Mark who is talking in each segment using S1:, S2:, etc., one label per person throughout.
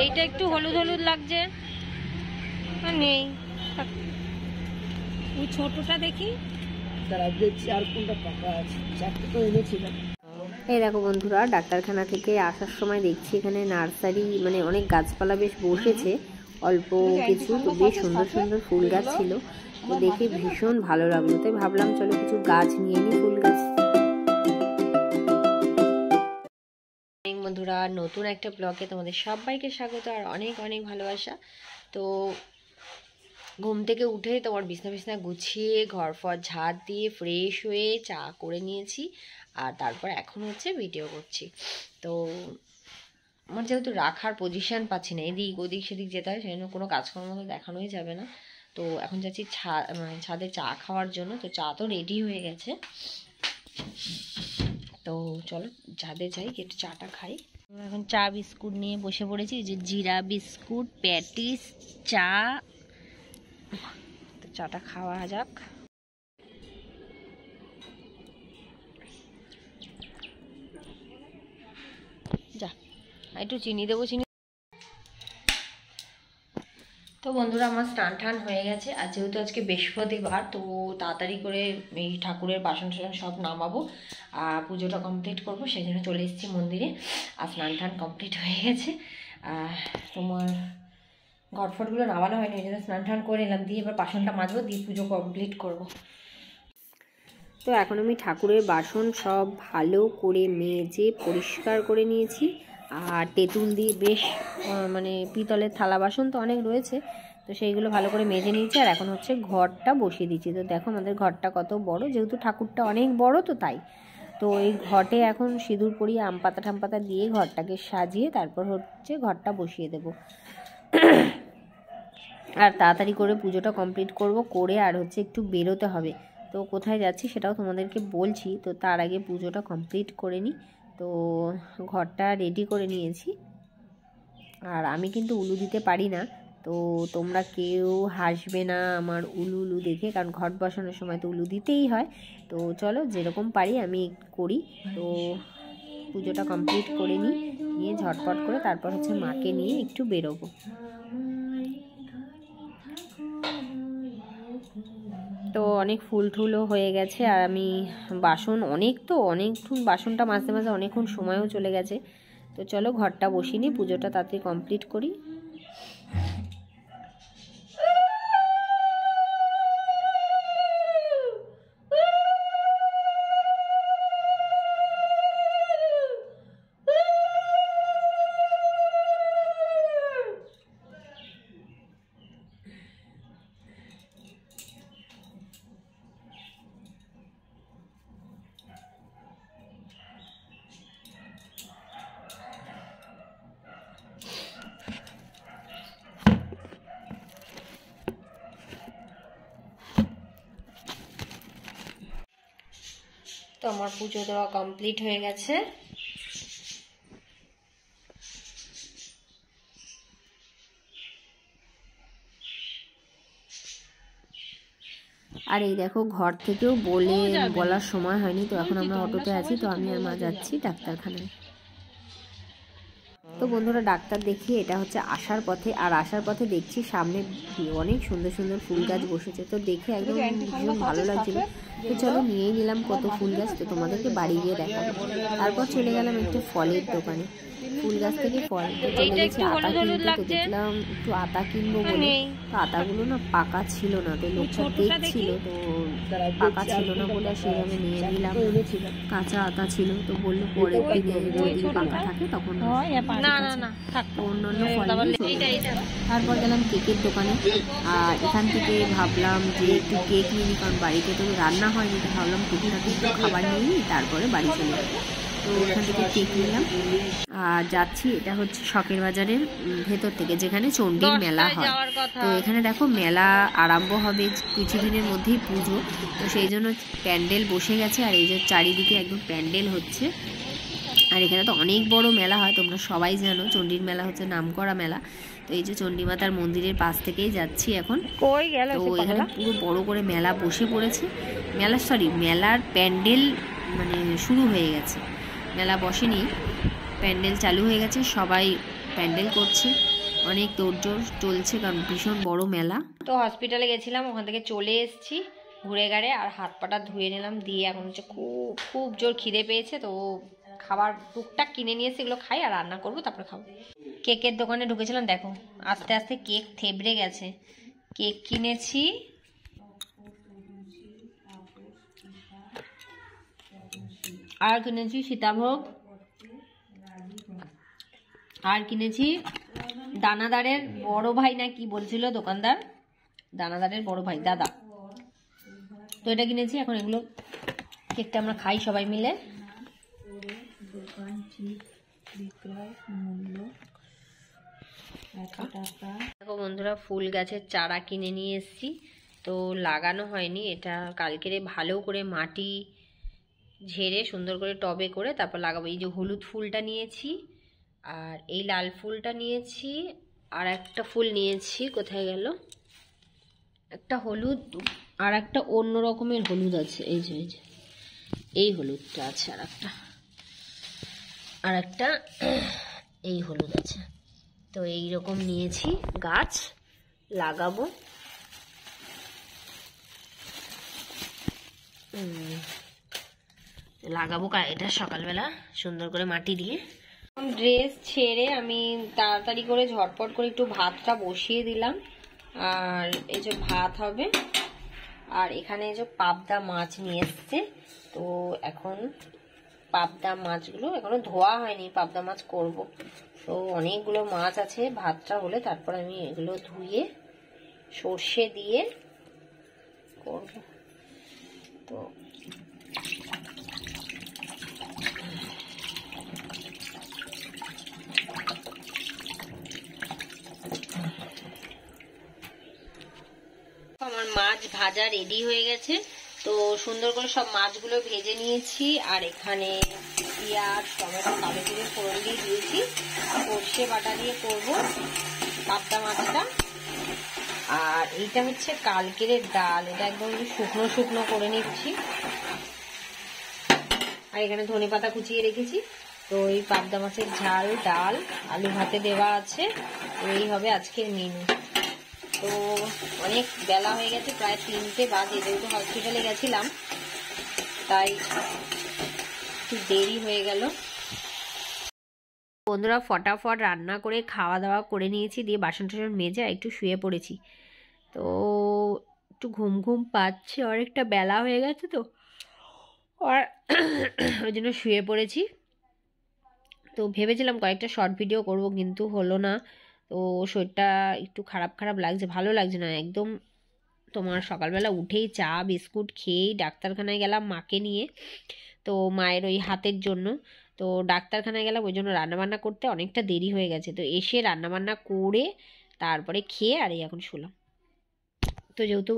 S1: এইটা একটু হলুদ হলুদ লাগছে, নেই ওই ছোটটা দেখি।
S2: এই দেখো বন্ধুরা, ডাক্তারখানা থেকে আসার সময় দেখছি এখানে নার্সারি মানে অনেক গাছপালা বেশ বসেছে, অল্প কিছু তো বেশ সুন্দর সুন্দর ফুল গাছ ছিল, তো দেখে ভীষণ ভালো লাগলো, তাই ভাবলাম চলো কিছু গাছ নিয়ে নিই, ফুল গাছ। বন্ধুরা, নতুন একটা ব্লগে তোমাদের সবাইকে স্বাগত আর অনেক অনেক ভালোবাসা। তো ঘুম থেকে উঠে তোমার বিছনা গুছিয়ে ঘর ফর ঝাড় দিয়ে ফ্রেশ হয়ে চা করে নিয়েছি, আর তারপর এখন হচ্ছে ভিডিও করছি। তো আমার যেহেতু রাখার পজিশন পাচ্ছি না, এদিক ওদিক সেদিক যেতে হয়, সেই জন্য কোনো কাজকর্ম তো দেখানোই যাবে না। তো এখন যাচ্ছি মানে ছাদে চা খাওয়ার জন্য। তো চা তো রেডি হয়ে গেছে, তো চলো ছাদে যাই, একটু চাটা খাই। এখন চা বিস্কুট নিয়ে বসে পড়েছি, যে জিরা বিস্কুট, প্যাটিস, চা। তো চাটা খাওয়া যাক। যা একটু চিনি দেবো, চিনি। তো বন্ধুরা, আমার স্নান টান হয়ে গেছে, আর যেহেতু আজকে বৃহস্পতিবার তো তাড়াতাড়ি করে এই ঠাকুরের বাসন টাসন সব নামাবো আর পুজোটা কমপ্লিট করবো, সেই জন্য চলে এসেছি মন্দিরে। আর স্নান টান কমপ্লিট হয়ে গেছে, তোমার ঘটফটগুলো নামানো হয়নি, ওই জন্য স্নান টান করে নিলাম, দিয়ে এবার বাসনটা মাজবো, দিয়ে পুজো কমপ্লিট করব। তো এখন আমি ঠাকুরের বাসন সব ভালো করে মেজে পরিষ্কার করে নিয়েছি, আর তেঁতুল দিয়ে বেশ মানে পিতলের থালা বাসন তো অনেক রয়েছে, তো সেইগুলো ভালো করে মেজে নিয়েছি। আর এখন হচ্ছে ঘরটা বসিয়ে দিচ্ছি। তো দেখো আমাদের ঘরটা কত বড়, যেহেতু ঠাকুরটা অনেক বড় তো তাই। তো এই ঘটে এখন সিঁদুর পরিয়ে আম পাতা ঠামপাতা দিয়ে ঘরটাকে সাজিয়ে তারপর হচ্ছে ঘরটা বসিয়ে দেব। আর তাড়াতাড়ি করে পুজোটা কমপ্লিট করব, করে আর হচ্ছে একটু বেরোতে হবে। তো কোথায় যাচ্ছি সেটাও তোমাদেরকে বলছি, তো তার আগে পুজোটা কমপ্লিট করে নিই। তো ঘরটা রেডি করে নিয়েছি, আর আমি কিন্তু উলু দিতে পারি না, তো তোমরা কেউ হাসবে না আমার উলু উলু দেখে, কারণ ঘট বসানোর সময় তো উলু দিতেই হয়। তো চলো যেরকম পারি আমি করি। তো পুজোটা কমপ্লিট করে নিয়ে ঝটপট করে তারপর হচ্ছে মাকে নিয়ে একটু বেরোবো। তো অনেক ফুল টুলও হয়ে গেছে, আর আমি বাসন অনেকক্ষণ বাসনটা মাজতে মাজতে অনেকক্ষণ সময়ও চলে গেছে। তো চলো ঘরটা বসিয়ে নিই, পুজোটা তাড়াতাড়ি কমপ্লিট করি। তো আমার পুজো দেওয়া কমপ্লিট হয়ে গেছে। আর এই দেখো, ঘর থেকেও বলার সময় হয়নি, তো এখন আমরা অটোতে আছি, তো আমি আর মা যাচ্ছি ডাক্তারখানায়। তো বন্ধুরা, ডাক্তার দেখিয়ে এটা হচ্ছে আসার পথে, আর আসার পথে দেখছি সামনে অনেক সুন্দর সুন্দর ফুল গাছ বসেছে, তো দেখে একদম ভীষণ ভালো লাগছিল। তো চলো নিয়েই নিলাম কত ফুল গাছ, তো তোমাদেরকে বাড়ি গিয়ে দেখাবো। তারপর চলে গেলাম একটু ফলের দোকানে, ফুল গাছ থেকে ফল চলে গেছি আতা কিনতে। তো দেখলাম একটু আতা কিনবো বলে, তো আতাগুলো না পাকা ছিল না, তো লোকটা দেখছিল, তো পাকা ছিল না বলে সেইভাবে নিয়ে নিলাম, কাঁচা আতা ছিল। তো বললো পরের দিনে যদি পাকা থাকে তখন অন্যান্য ফল। তারপর গেলাম কেকের দোকানে, আর এখান থেকে ভাবলাম যে একটু কেক নিয়ে নিই, কারণ বাড়িতে তো রান্না হয়নি, তো ভাবলাম টুকিটাকি একটু খাবার নিয়ে নিই, তারপরে বাড়ি চলে যাবো। তো এখান থেকে কেক নিলাম, আর যাচ্ছি এটা হচ্ছে শখের বাজারের ভেতর থেকে, যেখানে চণ্ডীর মেলা হয়। তো এখানে দেখো মেলা আরম্ভ হবে কিছুদিনের মধ্যেই পুজো, তো সেই জন্য প্যান্ডেল বসে গেছে, আর এই যে চারিদিকে একদম প্যান্ডেল হচ্ছে। আর এখানে তো অনেক বড় মেলা হয়, তোমরা সবাই জানো চণ্ডীর মেলা হচ্ছে নামকরা মেলা। তো এই যে চণ্ডীমাতার মন্দিরের পাশ থেকেই যাচ্ছি এখন। তো এখানে পুরো বড় করে মেলা বসে পড়েছে, মেলার প্যান্ডেল মানে শুরু হয়ে গেছে, মেলা বসেনি, প্যান্ডেল চালু হয়ে গেছে, সবাই প্যান্ডেল করছে, অনেক তোড়জোড় চলছে কারণ ভীষণ বড় মেলা।
S1: তো হসপিটালে গেছিলাম, ওখান থেকে চলে এসেছি ঘুরে গাড়ে, আর হাত পাটা ধুয়ে নিলাম, দিয়ে এখন হচ্ছে খুব খুব জোর খিদে পেয়েছে। তো খাবার টুকটাক কিনে নিয়ে এসে এগুলো খাই আর রান্না করবো, তারপরে খাবো। কেকের দোকানে ঢুকেছিলাম, দেখো আস্তে আস্তে কেক থেবড়ে গেছে। কেক কিনেছি, আর কিনেছি সীতাভোগ, আর কিনেছি দানাদারের বড় ভাই না কি বলছিল দোকানদার, দানাদারের বড় ভাই দাদা, তো এটা কিনেছি। এখন এগুলো কেকটা আমরা খাই সবাই মিলে। দেখো বন্ধুরা, ফুল গাছের চারা কিনে নিয়ে এসেছি, তো লাগানো হয়নি, এটা কালকেরে ভালো করে মাটি ঝেড়ে সুন্দর করে টবে করে তারপর লাগাবো। এই যে হলুদ ফুলটা নিয়েছি, আর এই লাল ফুলটা নিয়েছি, আর একটা ফুল নিয়েছি, কোথায় গেল, একটা হলুদ আর একটা অন্য রকমের হলুদ আছে, এই যে এই হলুদটা আছে, আর একটা এই হলুদ আছে। তো এই রকম নিয়েছি, গাছ লাগাবো। এটা সকালবেলা সুন্দর করে মাটি দিয়ে। ড্রেস ছেড়ে আমি তাড়াতাড়ি করে ঝটপট করে একটু ভাতটা বসিয়ে দিলাম, আর এই যে ভাত হবে। আর এখানে এই যে পাবদা মাছ নিয়ে এসছে, তো এখন পাবদা মাছগুলো এখনো ধোয়া হয়নি, পাবদা মাছ করব। তো অনেকগুলো মাছ আছে, ভাতটা হলে তারপর আমি এগুলো ধুয়ে সর্ষে দিয়ে করব। তো আমার মাছ ভাজা রেডি হয়ে গেছে, তো সুন্দর করে সব মাছগুলো ভেজে নিয়েছি। আর এখানে পেঁয়াজ টমেটো কালো জিরে ফোড়ন দিয়ে দিয়েছি, সর্ষে বাটা দিয়ে করব পাবদা মাছটা। আর এইটা হচ্ছে কালকের ডাল, এটা একদম শুকনো শুকনো করে নিচ্ছি। আর এখানে ধনেপাতা কুচিয়ে রেখেছি। তো এই পাবদা মাছের ঝাল, ডাল, আলু ভাতে দেওয়া আছে, এই হবে আজকের মেনু। তো অনেক বেলা হয়ে গেছে, প্রায় 3টে বাজে, যেহেতু হসপিটালে গেছিলাম তাই একটু দেরি হয়ে গেল। বন্ধুরা, ফটাফট রান্না করে খাওয়া দাওয়া করে নিয়েছি, দিয়ে বাসন টাসন মেজে একটু শুয়ে পড়েছি। তো একটু ঘুম ঘুম পাচ্ছে, অনেকটা বেলা হয়ে গেছে তো, আর ওই জন্য শুয়ে পড়েছি। তো ভেবেছিলাম কয়েকটা শর্ট ভিডিও করব, কিন্তু হলো না। তো শরীরটা একটু খারাপ খারাপ লাগছে, ভালো লাগছে না একদম। তোমার সকালবেলা উঠেই চা বিস্কুট খেয়েই ডাক্তারখানায় গেলাম মাকে নিয়ে, তো মায়ের ওই হাতের জন্য। তো ডাক্তারখানায় গেলাম, ওই জন্য রান্নাবান্না করতে অনেকটা দেরি হয়ে গেছে। তো এসে রান্নাবান্না করে তারপরে খেয়ে আর এই এখন শুলাম। তো যেহেতু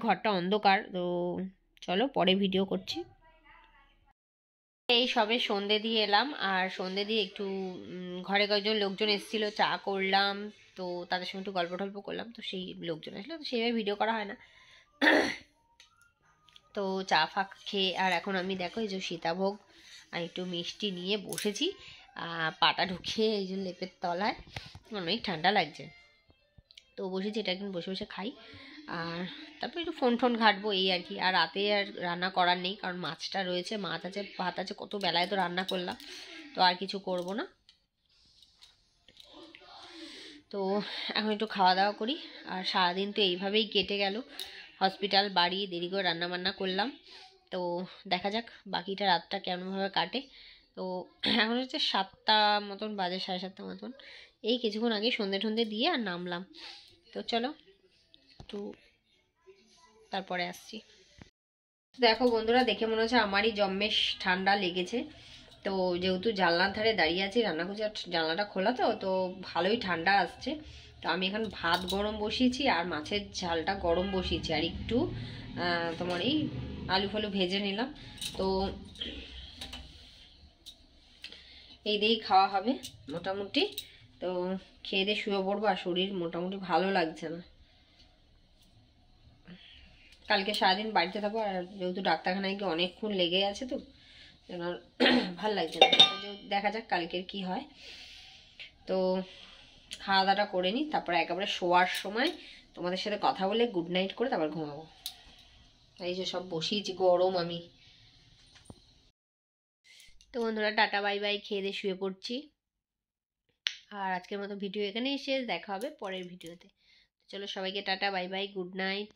S1: ঘরটা অন্ধকার, তো চলো পরে ভিডিও করছি। এই সবে সন্ধে দিয়ে এলাম, আর সন্ধে দিয়ে একটু ঘরে কয়েকজন লোকজন এসেছিলো, চা করলাম, তো তাদের সঙ্গে একটু গল্প টল্প করলাম। তো সেই লোকজন আসলো, তো সেইভাবে ভিডিও করা হয় না। তো চা ফাঁক খেয়ে আর এখন আমি দেখো এই যে সীতাভোগ আর একটু মিষ্টি নিয়ে বসেছি, পাটা ঢুকিয়ে এই যে লেপের তলায়, অনেক ঠান্ডা লাগছে। তো বসেছি, এটা একদিন বসে বসে খাই, আর তারপর একটু ফোন টোন ঘাটবো, এই আর কি। আর রাতে আর রান্না করার নেই, কারণ মাছটা রয়েছে, মাছ আছে, ভাত আছে, কত বেলায় তো রান্না করলাম, তো আর কিছু করব না। তো এখন একটু খাওয়া দাওয়া করি। আর সারাদিন তো এইভাবেই কেটে গেল, হসপিটাল, বাড়ি, দেরি করে রান্না বান্না করলাম। তো দেখা যাক বাকিটা রাতটা কেমনভাবে কাটে। তো এখন হচ্ছে 7টা মতন বাজে, 7:30 মতন। এই কিছুক্ষণ আগে সন্ধে টন্ধে দিয়ে আর নামলাম। তো চলো একটু তারপরে আসছি। দেখো বন্ধুরা, দেখে মনে হচ্ছে আমারই জম্মেশ ঠান্ডা লেগেছে। তো যেহেতু জানলার ধারে দাঁড়িয়ে আছি, রান্না করছি, আর জানলাটা খোলা, তো ভালোই ঠান্ডা আসছে। তো আমি এখন ভাত গরম বসিয়েছি, আর মাছের ঝালটা গরম বসিয়েছি, আর একটু তোমার এই আলু ফালু ভেজে নিলাম। তো এই দিয়েই খাওয়া হবে মোটামুটি। তো খেয়ে দিয়ে শুয়ে পড়বো, আর শরীর মোটামুটি ভালো লাগছে না। কালকে সারাদিন বাড়িতে থাকবো, আর যেহেতু ডাক্তারখানায় গিয়ে অনেকক্ষণ লেগে আছে, তো ভাল লাগছে না। দেখা যাক কালকের কি হয়। তো খাওয়া দাওয়াটা করে নিই, তারপরে একেবারে শোয়ার সময় তোমাদের সাথে কথা বলে গুড নাইট করে তারপর ঘুমাবো। এই যে সব বসিয়েছি, গরম আমি। তো বন্ধুরা টাটা বাই বাই, খেয়ে দিয়ে শুয়ে পড়ছি। আর আজকের মতো ভিডিও এখানেই শেষ, দেখা হবে পরের ভিডিওতে। চলো সবাইকে tata bye bye, good night.